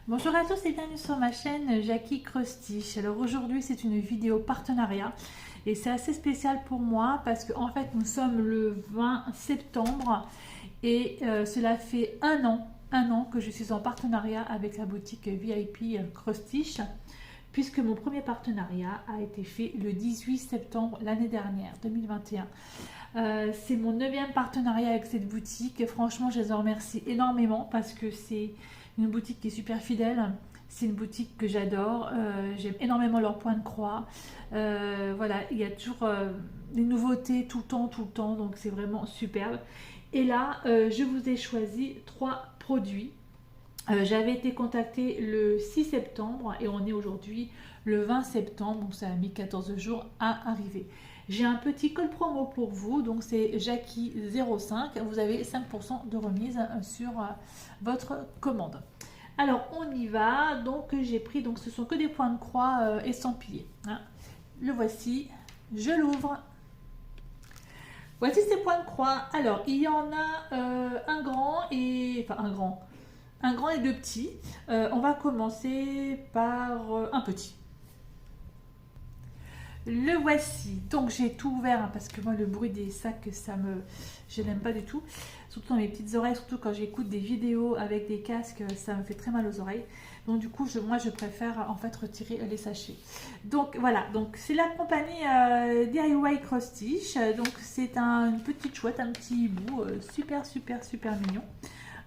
Bonjour à tous et bienvenue sur ma chaîne Jackie Crostiche. Alors aujourd'hui c'est une vidéo partenariat et c'est assez spécial pour moi parce que en fait nous sommes le 20 septembre et cela fait un an que je suis en partenariat avec la boutique VIP Crostiche puisque mon premier partenariat a été fait le 18 septembre l'année dernière, 2021. C'est mon 9e partenariat avec cette boutique et franchement je les en remercie énormément parce que c'est une boutique qui est super fidèle. C'est une boutique que j'adore. J'aime énormément leurs points de croix. Voilà, il y a toujours des nouveautés tout le temps. Donc c'est vraiment superbe. Et là, je vous ai choisi 3 produits. J'avais été contactée le 6 septembre et on est aujourd'hui le 20 septembre. Donc ça a mis 14 jours à arriver. J'ai un petit code promo pour vous, donc c'est Jackie05. Vous avez 5% de remise sur votre commande. Alors on y va. Donc j'ai pris, donc ce sont que des points de croix estampillés. Hein. Le voici. Je l'ouvre. Voici ces points de croix. Alors il y en a un grand et un grand et deux petits. On va commencer par un petit. Le voici. Donc j'ai tout ouvert hein, parce que moi le bruit des sacs je n'aime pas du tout. Surtout dans mes petites oreilles, surtout quand j'écoute des vidéos avec des casques, ça me fait très mal aux oreilles. Donc du coup moi je préfère en fait retirer les sachets. Donc voilà, donc c'est la compagnie DIY Crostiche. Donc c'est une petite chouette, un petit hibou super mignon.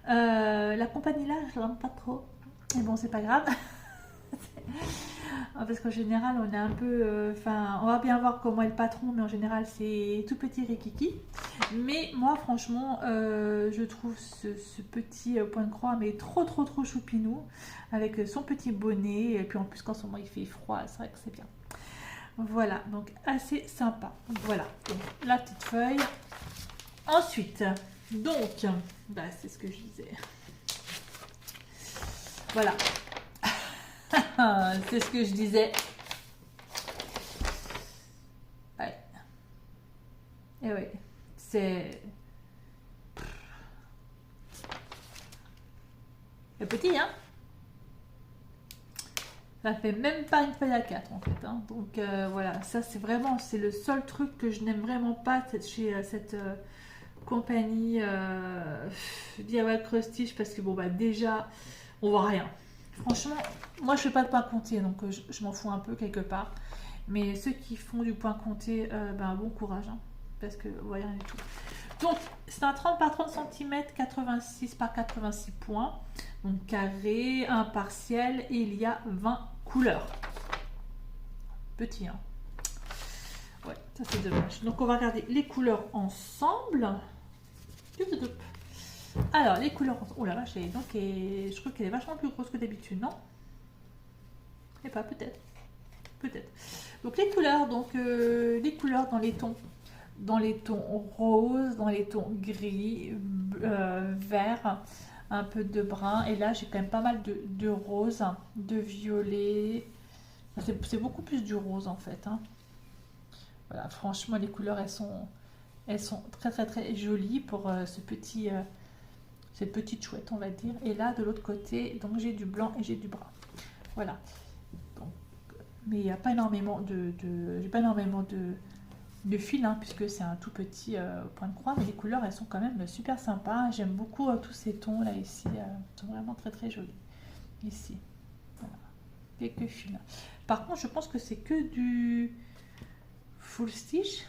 La compagnie là je l'aime pas trop. Mais bon c'est pas grave. Parce qu'en général on est un peu on va bien voir comment est le patron, mais en général c'est tout petit rikiki. Mais moi franchement je trouve ce petit point de croix mais trop choupinou avec son petit bonnet et puis en plus quand ce moment il fait froid, c'est vrai que c'est bien. Voilà, donc assez sympa. Voilà, donc la petite feuille. Ensuite, donc c'est ce que je disais. Voilà. C'est ce que je disais. Ouais. Et oui, c'est petit, hein. Ça fait même pas une feuille à 4 en fait. Hein. Donc voilà, ça c'est le seul truc que je n'aime vraiment pas chez cette compagnie DIY Crostiche parce que bon bah déjà on voit rien. Franchement, moi je fais pas de point compté donc je m'en fous un peu quelque part. Mais ceux qui font du point compté, bon courage hein, parce que vous voyez rien du tout. Donc c'est un 30 par 30 cm, 86 par 86 points. Donc carré, impartiel et il y a 20 couleurs. Petit hein. Ouais, ça c'est dommage. Donc on va regarder les couleurs ensemble. Alors les couleurs ensemble. Oh la vache, je trouve qu'elle est vachement plus grosse que d'habitude, non? Et pas peut-être. Peut-être. Donc les couleurs, les couleurs dans les tons roses, dans les tons gris, vert, un peu de brun. Et là, j'ai quand même pas mal de rose, de violet. C'est beaucoup plus du rose en fait. Hein. Voilà, franchement, les couleurs, elles sont très jolies pour cette petite chouette, on va dire. Et là, de l'autre côté, donc j'ai du blanc et j'ai du brun. Voilà. Mais il n'y a pas énormément de fil hein, puisque c'est un tout petit point de croix, mais les couleurs elles sont quand même super sympas. J'aime beaucoup tous ces tons là ici, ils sont vraiment très jolis ici. Voilà. Quelques fils. Par contre je pense que c'est que du full stitch,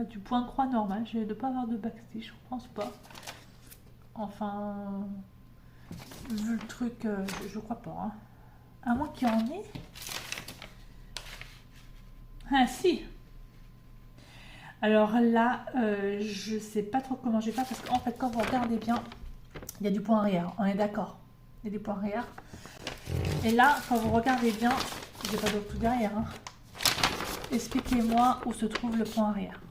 du point de croix normal. Je ne dois pas avoir de backstitch, je pense pas. Enfin, vu le truc, je crois pas. Hein. À moins qu'il y en ait. Ah si. Alors là, je sais pas trop comment je vais faire parce qu'en fait, quand vous regardez bien, il y a du point arrière. On est d'accord. Il y a des points arrière. Et là, quand vous regardez bien, j'ai pas d'autre tout derrière. Hein. Expliquez-moi où se trouve le point arrière.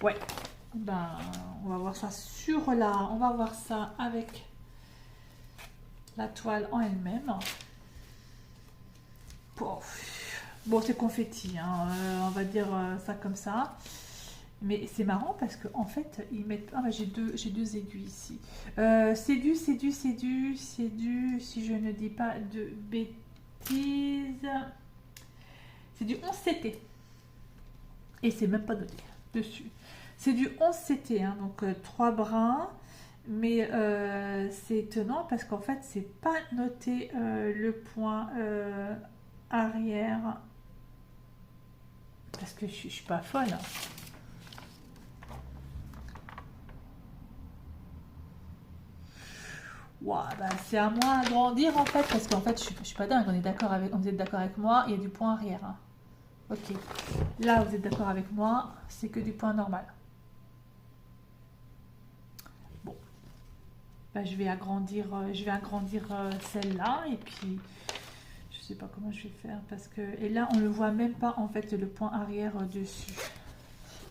Ouais. On va voir ça on va voir ça avec la toile en elle-même. Bon, c'est confetti, hein, on va dire ça comme ça. Mais c'est marrant parce que en fait, ils mettent... Ah bah j'ai deux aiguilles ici. C'est du, si je ne dis pas de bêtises, c'est du 11CT. Et c'est même pas noté dessus. C'est du 11CT, hein, donc 3 brins. Mais c'est étonnant parce qu'en fait, c'est pas noté le point arrière. Parce que je suis pas folle. Hein. Wow, bah c'est à moi d'agrandir en fait, parce qu'en fait, je suis pas dingue. On est d'accord avec, vous êtes d'accord avec moi, il y a du point arrière. Hein. Ok. Là, vous êtes d'accord avec moi, c'est que du point normal. Bon. Bah, je vais agrandir celle-là et puis je sais pas comment je vais faire parce que et là on le voit même pas en fait le point arrière dessus.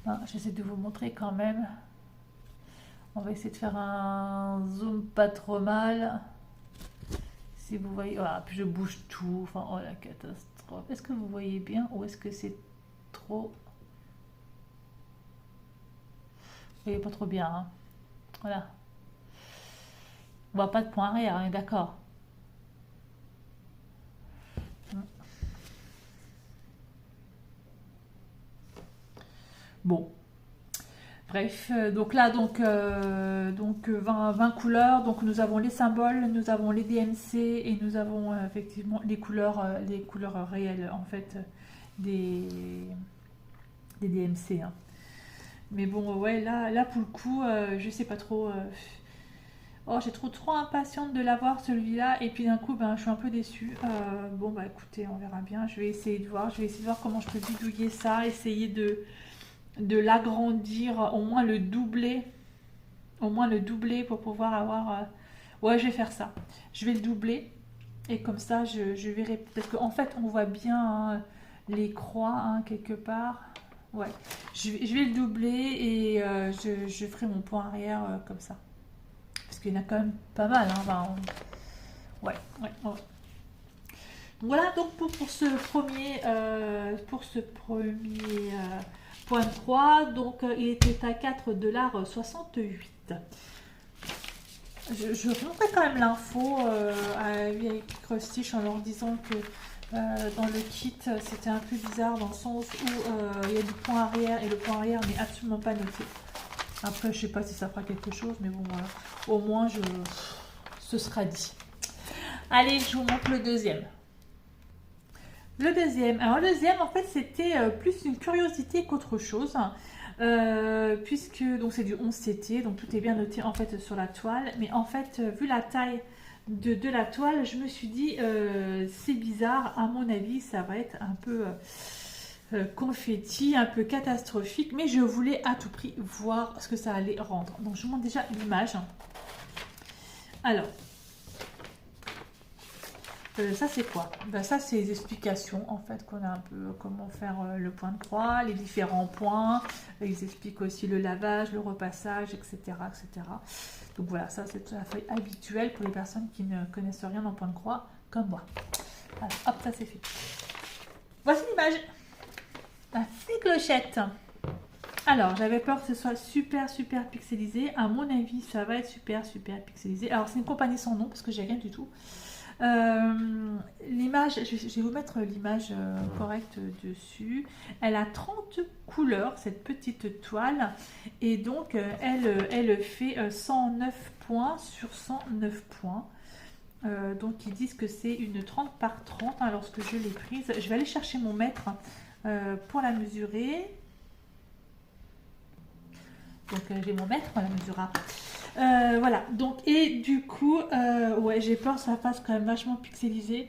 Ah, j'essaie de vous montrer quand même. On va essayer de faire un zoom pas trop mal. Si vous voyez, voilà, puis je bouge tout. Enfin, oh la catastrophe. Est-ce que vous voyez bien ou est-ce que c'est trop? Vous voyez pas trop bien. Hein. Voilà. On voit pas de point arrière, on est d'accord. Bon. Bref, donc là, donc 20 couleurs. Donc nous avons les symboles, nous avons les DMC et nous avons effectivement les couleurs réelles en fait des, des DMC. Hein. Mais bon, ouais, là pour le coup, je sais pas trop. Oh, j'ai trop impatiente de l'avoir celui-là et puis d'un coup, ben, je suis un peu déçue. Bon, bah écoutez, on verra bien. Je vais essayer de voir. Je vais essayer de voir comment je peux bidouiller ça, essayer de l'agrandir, au moins le doubler pour pouvoir avoir... Ouais, je vais faire ça. Je vais le doubler et comme ça, je verrai. Parce qu'en fait, on voit bien hein, les croix hein, quelque part. Ouais, je vais le doubler et je ferai mon point arrière comme ça. Parce qu'il y en a quand même pas mal. Hein, enfin, ouais. Voilà donc pour ce premier, point 3, donc il était à 4,68 $. Je montrais quand même l'info à lui avec Crustich en leur disant que dans le kit c'était un peu bizarre dans le sens où il y a du point arrière et le point arrière n'est absolument pas noté. Après je sais pas si ça fera quelque chose mais bon voilà. Au moins ce sera dit. Allez je vous montre le deuxième. Le deuxième. Alors le deuxième, en fait, c'était plus une curiosité qu'autre chose. Puisque donc c'est du 11CT, donc tout est bien noté en fait sur la toile. Mais en fait, vu la taille de la toile, je me suis dit c'est bizarre. À mon avis, ça va être un peu confetti, un peu catastrophique. Mais je voulais à tout prix voir ce que ça allait rendre. Donc je vous montre déjà l'image. Alors. Ça c'est quoi? Ben, ça c'est les explications en fait qu'on a un peu comment faire le point de croix, les différents points. Ils expliquent aussi le lavage, le repassage, etc. etc. Donc voilà, ça c'est tout à fait habituel pour les personnes qui ne connaissent rien en point de croix comme moi. Alors, hop, ça c'est fait. Voici l'image. La clochette. Alors j'avais peur que ce soit super pixelisé. À mon avis ça va être super pixelisé. Alors c'est une compagnie sans nom parce que j'ai rien du tout. L'image, je vais vous mettre l'image correcte dessus. Elle a 30 couleurs, cette petite toile. Et donc, elle fait 109 points sur 109 points. Donc, ils disent que c'est une 30 par 30 hein, lorsque je l'ai prise. Je vais aller chercher mon mètre pour la mesurer. Donc, j'ai mon mètre, on la mesurera. Voilà, donc et du coup, ouais, j'ai peur que ça fasse quand même vachement pixelisé.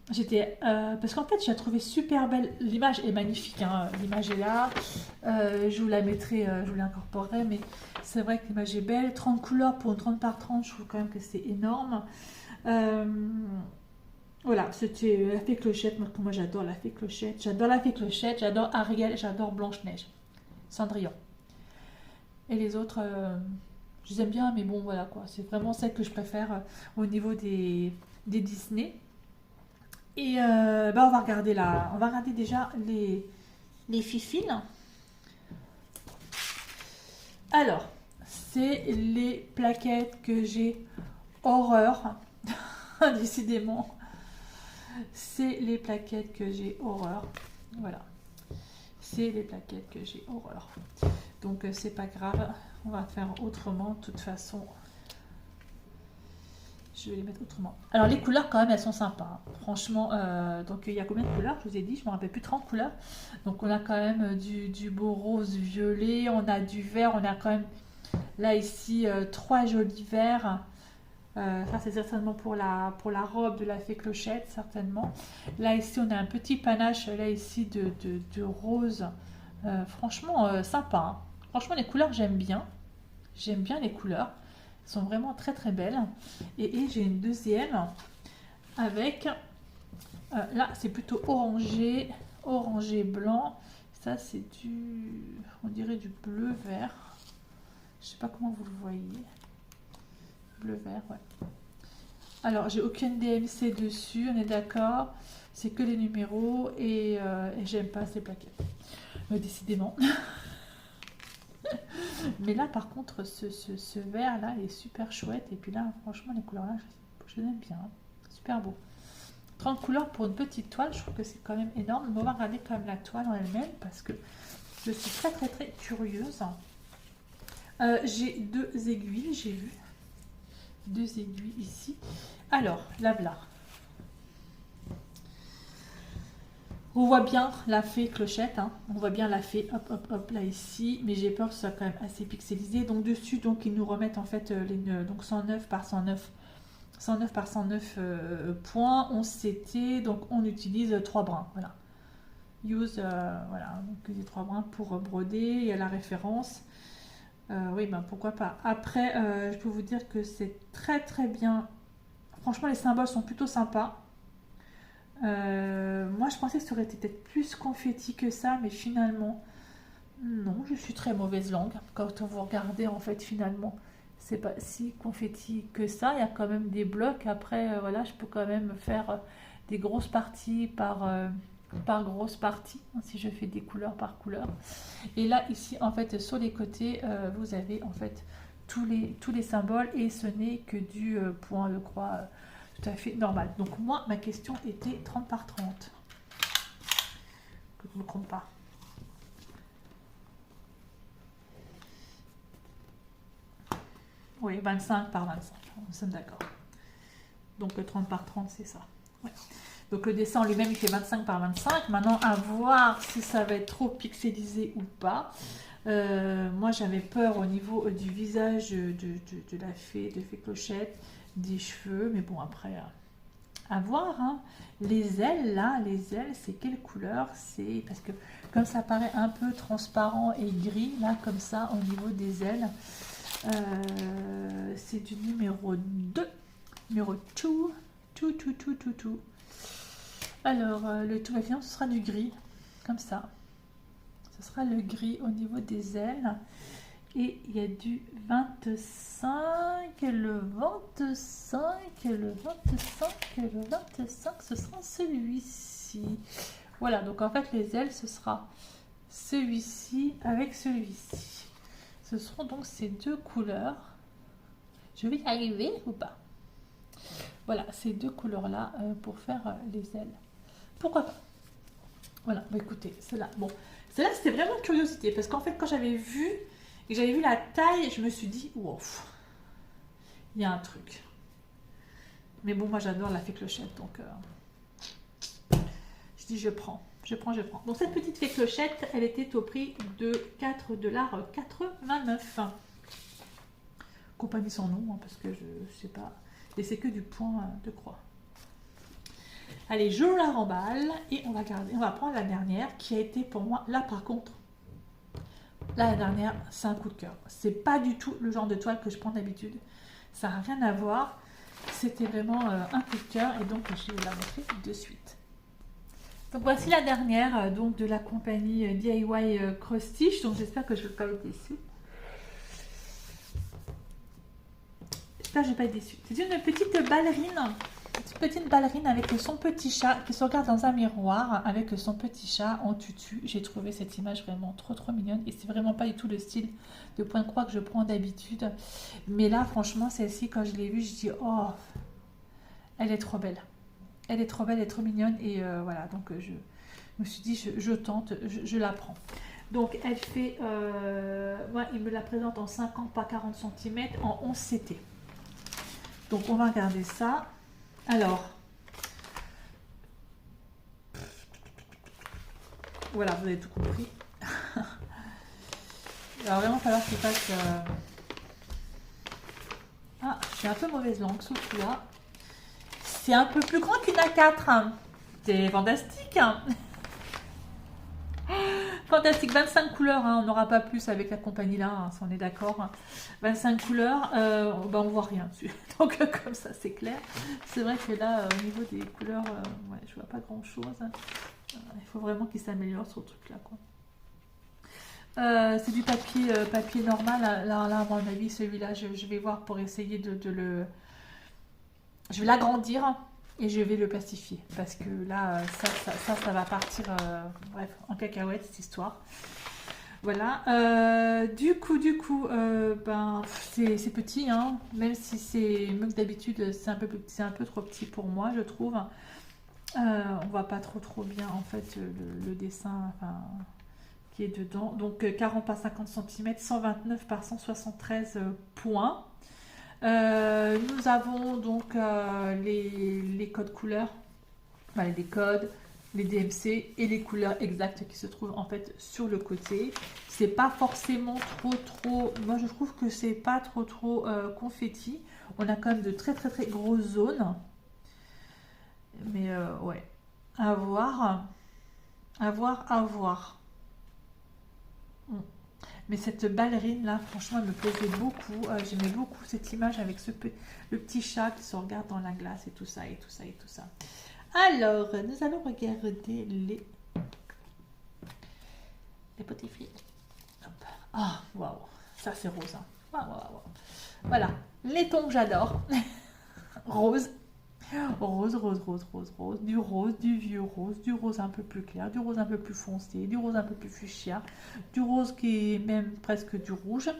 Parce qu'en fait, je la trouvais super belle. L'image est magnifique, hein. L'image est là. Je vous la mettrai, je vous l'incorporerai, mais c'est vrai que l'image est belle. 30 couleurs pour une 30 par 30, je trouve quand même que c'est énorme. Voilà, c'était la fée Clochette. Moi, j'adore la fée Clochette. J'adore la fée Clochette, j'adore Ariel, j'adore Blanche-Neige, Cendrillon. Et les autres. Je les aime bien, mais bon, voilà quoi. C'est vraiment celle que je préfère au niveau des Disney. Et bah, on va regarder déjà les fifines. Alors, c'est les plaquettes que j'ai horreur. Décidément, c'est les plaquettes que j'ai horreur. Voilà, c'est les plaquettes que j'ai horreur. Donc, c'est pas grave, on va faire autrement. De toute façon, je vais les mettre autrement. Alors, les couleurs, quand même, elles sont sympas. Hein. Franchement, donc il y a combien de couleurs? Je vous ai dit, je ne me rappelle plus, 30 couleurs. Donc, on a quand même du beau rose violet, on a du vert, on a quand même, là, ici, 3 jolis verts. Ça, c'est certainement pour la robe de la fée Clochette, certainement. Là, ici, on a un petit panache, là, ici, de rose. Franchement, sympa. Hein. Franchement, les couleurs, j'aime bien. J'aime bien les couleurs. Elles sont vraiment très, très belles. Et j'ai une deuxième avec... là, c'est plutôt orangé, orangé blanc. Ça, c'est on dirait du bleu-vert. Je sais pas comment vous le voyez. Bleu-vert, ouais. Alors, j'ai aucune DMC dessus, on est d'accord. C'est que les numéros et j'aime pas ces plaquettes. Décidément. Mais là, par contre, ce vert-là est super chouette. Et puis là, franchement, les couleurs-là, je les aime bien. Hein. Super beau. 30 couleurs pour une petite toile, je trouve que c'est quand même énorme. On va regarder quand même la toile en elle-même parce que je suis très, très, très curieuse. J'ai 2 aiguilles, j'ai vu. 2 aiguilles ici. Alors, là, voilà. On voit bien la fée Clochette, hein. On voit bien la fée, hop, hop, hop, là, ici. Mais j'ai peur que ce soit quand même assez pixelisé. Donc, dessus, donc, ils nous remettent, en fait, donc 109 par 109. 109 par 109 points. 11 CT. Donc, on utilise 3 brins. Voilà. Use, voilà. Donc, les 3 brins pour broder. Il y a la référence. Oui, ben pourquoi pas. Après, je peux vous dire que c'est très très bien. Franchement, les symboles sont plutôt sympas. Moi, je pensais que ça aurait été peut-être plus confetti que ça, mais finalement, non, je suis très mauvaise langue. Quand vous regardez, en fait, finalement, c'est pas si confetti que ça. Il y a quand même des blocs. Après, voilà, je peux quand même faire des grosses parties par grosse partie, hein, si je fais des couleurs par couleur. Et là, ici, en fait, sur les côtés, vous avez en fait tous les symboles et ce n'est que du point de croix tout à fait normal. Donc moi, ma question était 30 par 30. Que je ne me trompe pas. Oui, 25 par 25, nous sommes d'accord. Donc 30 par 30, c'est ça. Ouais. Donc le dessin lui-même, il fait 25 par 25. Maintenant, à voir si ça va être trop pixelisé ou pas. Moi, j'avais peur au niveau du visage de la fée, de fée Clochette, des cheveux. Mais bon, après, à voir. Hein. Les ailes, là, les ailes, c'est quelle couleur? C'est parce que comme ça paraît un peu transparent et gris, là, comme ça, au niveau des ailes, c'est du numéro 2. Numéro 2. Alors, le tout va ce sera du gris, comme ça. Ce sera le gris au niveau des ailes. Et il y a du 25, le 25, le 25, le 25, ce sera celui-ci. Voilà, donc en fait, les ailes, ce sera celui-ci avec celui-ci. Ce seront donc ces 2 couleurs. Je vais y arriver ou pas? Voilà, ces 2 couleurs-là pour faire les ailes. Pourquoi pas? Voilà, bah écoutez, celle-là. Bon, celle-là, c'était vraiment curiosité. Parce qu'en fait, quand j'avais vu la taille, je me suis dit, wow, il y a un truc. Mais bon, moi, j'adore la fée Clochette. Donc, je dis, je prends. Donc, cette petite fée Clochette, elle était au prix de 4,89 $. Compagnie sans nom, hein, parce que je sais pas. Et c'est que du point de croix. Allez, je la remballe et on va prendre la dernière qui a été pour moi, là par contre, là, la dernière, c'est un coup de cœur. C'est pas du tout le genre de toile que je prends d'habitude. Ça n'a rien à voir. C'était vraiment un coup de cœur et donc je vais vous la montrer de suite. Donc voici la dernière donc de la compagnie DIY Cross Stitch. Donc j'espère que je ne vais pas être déçue. J'espère que je ne vais pas être déçue. C'est une petite ballerine. Petite ballerine avec son petit chat qui se regarde dans un miroir avec son petit chat en tutu. J'ai trouvé cette image vraiment trop mignonne et c'est vraiment pas du tout le style de point de croix que je prends d'habitude. Mais là, franchement, celle-ci, quand je l'ai vue, je dis oh, elle est trop belle. Elle est trop belle, elle est trop mignonne et voilà. Donc je me suis dit, je tente, je la prends. Donc elle fait, moi, il me la présente en 50 par 40 cm en 11 CT. Donc on va regarder ça. Alors, voilà, vous avez tout compris. Alors, vraiment, il va falloir qu'il fasse... Ah, je suis un peu mauvaise langue, surtout là. C'est un peu plus grand qu'une A4. Hein. C'est fantastique. Hein. Fantastique, 25 couleurs, hein. On n'aura pas plus avec la compagnie là, hein, si on est d'accord. Hein. 25 couleurs, ben, on voit rien dessus. Donc comme ça c'est clair. C'est vrai que là, au niveau des couleurs, ouais, je vois pas grand chose. Hein. Il faut vraiment qu'il s'améliore sur le truc là, quoi. C'est du papier normal. Là, à mon avis, celui-là, je vais voir pour essayer de le... Je vais l'agrandir. Et je vais le plastifier parce que là, ça va partir bref, en cacahuète cette histoire. Voilà. Du coup, ben, c'est petit, hein, même si c'est, même d'habitude, c'est un peu trop petit pour moi, je trouve. On voit pas trop bien en fait le dessin enfin, qui est dedans. Donc 40 par 50 cm, 129 par 173 points. Nous avons donc les codes couleurs, enfin, les codes, les DMC et les couleurs exactes qui se trouvent en fait sur le côté. C'est pas forcément trop, moi je trouve que c'est pas trop confetti. On a quand même de très grosses zones. Mais ouais, à voir. Mais cette ballerine là, franchement, elle me plaisait beaucoup. J'aimais beaucoup cette image avec le petit chat qui se regarde dans la glace et tout ça. Alors, nous allons regarder les petits filles. Ah, waouh, ça c'est rose. Hein. Waouh. Voilà, les tons que j'adore. Rose. Rose, du vieux rose, du rose un peu plus clair, du rose un peu plus foncé, du rose un peu plus fuchsia, du rose qui est même presque du rouge,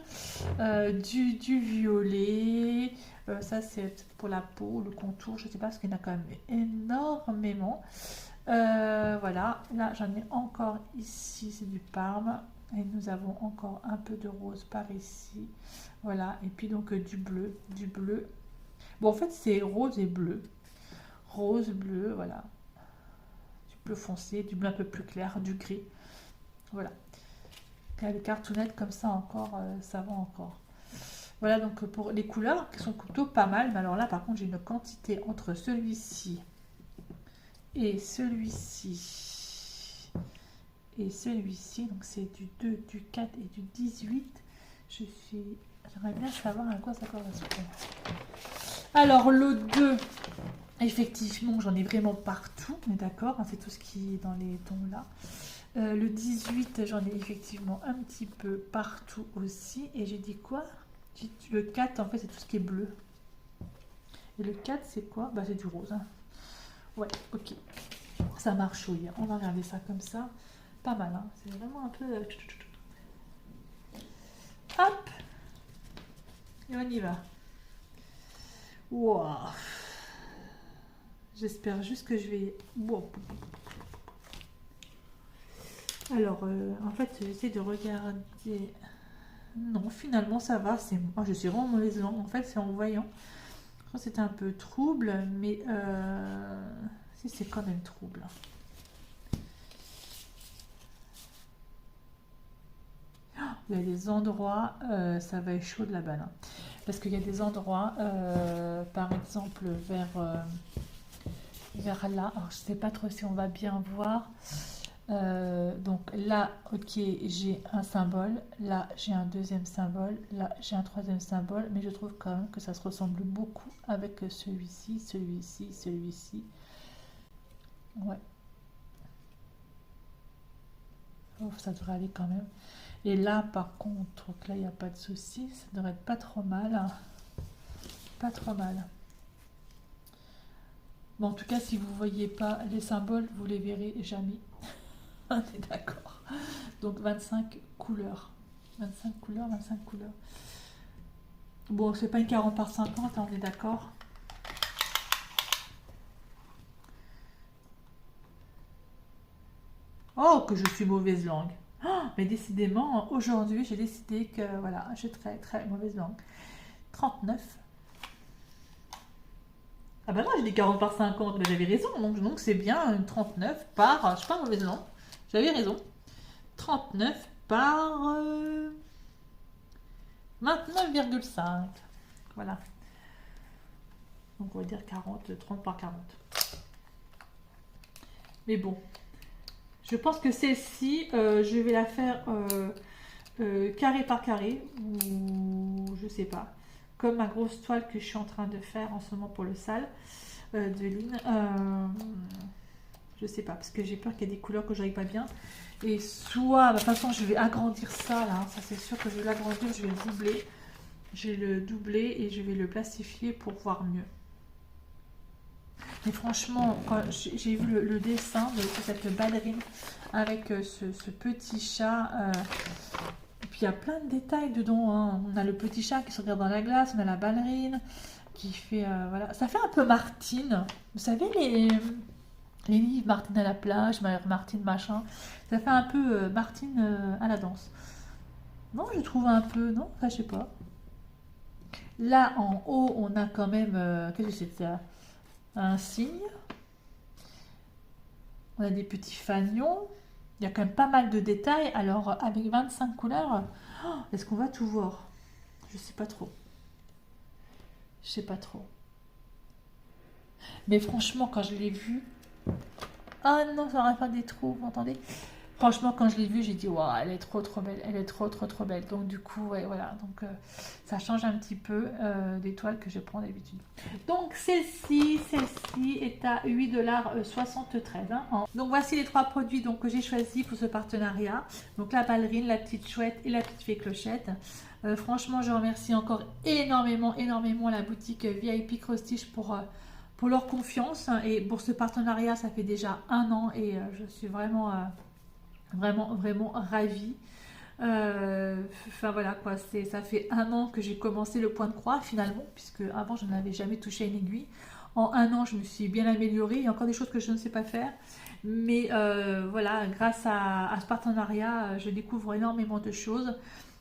du violet, ça c'est pour la peau, le contour, je sais pas parce qu'il y en a quand même énormément. Voilà, là j'en ai encore ici, c'est du Parme, et nous avons encore un peu de rose par ici, voilà, et puis donc du bleu. Bon, en fait, c'est rose et bleu. Rose, bleu, voilà. Du bleu foncé, du bleu un peu plus clair, du gris. Voilà. Les cartounettes comme ça encore, ça va encore. Voilà donc pour les couleurs qui sont plutôt pas mal. Mais alors là, par contre, j'ai une quantité entre celui-ci et celui-ci. Et celui-ci, donc c'est du 2, du 4 et du 18. J'aimerais bien savoir à quoi ça correspond. Alors le 2, effectivement, j'en ai vraiment partout, on est d'accord, hein, c'est tout ce qui est dans les tons là. Le 18, j'en ai effectivement un petit peu partout aussi. Et j'ai dit quoi? Le 4, en fait, c'est tout ce qui est bleu. Et le 4, c'est quoi? Bah, c'est du rose. Hein. Ouais, ok. Ça marchouille. On va regarder ça comme ça. Pas mal, hein. C'est vraiment un peu... Hop! Et on y va. Wow. J'espère juste que je vais... Wow. Alors, en fait, j'essaie de regarder... Non, finalement, ça va. Oh, je suis vraiment mauvaise langue. En fait, c'est en voyant. Je crois que c'était un peu trouble, mais... Si, c'est quand même trouble. Il y a des endroits, ça va être chaud de la balle. Hein. Parce qu'il y a des endroits, par exemple, vers là. Alors, je ne sais pas trop si on va bien voir. Donc là, ok, j'ai un symbole. Là, j'ai un deuxième symbole. Là, j'ai un troisième symbole. Mais je trouve quand même que ça se ressemble beaucoup avec celui-ci, celui-ci. Ouais. Oh, ça devrait aller quand même. Et là, par contre, là, il n'y a pas de souci. Ça devrait être pas trop mal. Hein. Pas trop mal. Bon, en tout cas, si vous ne voyez pas les symboles, vous les verrez jamais. On est d'accord. Donc 25 couleurs. 25 couleurs, 25 couleurs. Bon, c'est pas une 40 par 50, hein, on est d'accord. Oh, que je suis mauvaise langue. Oh, mais décidément, aujourd'hui, j'ai décidé que voilà, j'ai très très mauvaise langue. 39. Ah bah non, j'ai dit 40 par 50, mais j'avais raison. Donc c'est bien une 39 par, je suis pas mauvaise langue, j'avais raison. 39 par 29,5. Voilà. Donc on va dire 40, 30 par 40. Mais bon, je pense que celle-ci, je vais la faire carré par carré, ou je sais pas. Comme ma grosse toile que je suis en train de faire en ce moment pour le sale de Lynn. Je sais pas, parce que j'ai peur qu'il y ait des couleurs que j'arrive pas bien. Et soit, de toute façon, je vais agrandir ça, là. Ça, c'est sûr que je vais l'agrandir, je vais le doubler. Je vais le doubler et je vais le plastifier pour voir mieux. Mais franchement, quand j'ai vu le dessin de cette ballerine avec ce petit chat, et puis il y a plein de détails dedans, hein. On a le petit chat qui se regarde dans la glace, on a la ballerine qui fait, voilà. Ça fait un peu Martine. Vous savez, les livres Martine à la plage, Martine machin. Ça fait un peu Martine à la danse. Non, je trouve un peu, non? Enfin, je sais pas. Là, en haut, on a quand même, qu'est-ce que c'est ça? Un signe. On a des petits fanions. Il y a quand même pas mal de détails. Alors, avec 25 couleurs, est-ce qu'on va tout voir? Je sais pas trop. Je sais pas trop. Mais franchement, quand je l'ai vu... Ah non, ça aurait pas des trous, vous entendez? Franchement, quand je l'ai vue, j'ai dit, waouh, elle est trop trop belle, elle est trop trop trop belle. Donc du coup, ouais, voilà, donc ça change un petit peu des toiles que je prends d'habitude. Donc celle-ci est à 8,73 $. Hein. Donc voici les trois produits donc, que j'ai choisis pour ce partenariat. Donc la ballerine, la petite chouette et la petite fée clochette. Franchement, je remercie encore énormément la boutique VIP Cross Stitch pour leur confiance. Et pour ce partenariat, ça fait déjà 1 an et je suis vraiment... vraiment ravie. Enfin voilà quoi, ça fait 1 an que j'ai commencé le point de croix finalement, puisque avant je n'avais jamais touché à une aiguille. En 1 an je me suis bien améliorée, il y a encore des choses que je ne sais pas faire, mais voilà, grâce à ce partenariat, je découvre énormément de choses,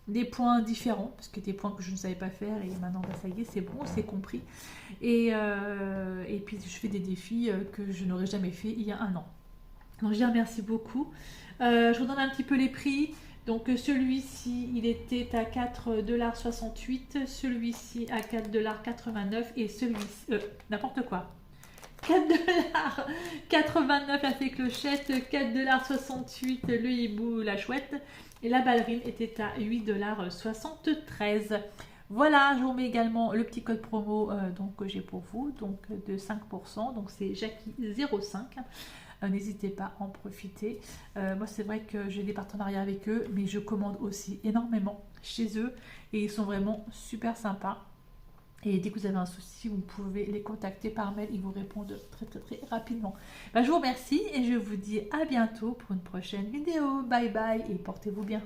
des points différents, parce que des points que je ne savais pas faire, et maintenant bah, ça y est, c'est bon, c'est compris. Et puis je fais des défis que je n'aurais jamais fait il y a 1 an. Donc je les remercie beaucoup. Je vous donne un petit peu les prix. Donc celui-ci, il était à 4,68 $, celui-ci à 4,89 $, et celui-ci, n'importe quoi. 4,89 $, la fée clochette, 4,68 $ le hibou, la chouette, et la ballerine était à 8,73 $. Voilà, je vous mets également le petit code promo donc, que j'ai pour vous, donc de 5%, donc c'est Jackie05. N'hésitez pas à en profiter. Moi, c'est vrai que j'ai des partenariats avec eux, mais je commande aussi énormément chez eux et ils sont vraiment super sympas. Et dès que vous avez un souci, vous pouvez les contacter par mail, ils vous répondent très très très rapidement. Je vous remercie et je vous dis à bientôt pour une prochaine vidéo. Bye bye et portez-vous bien.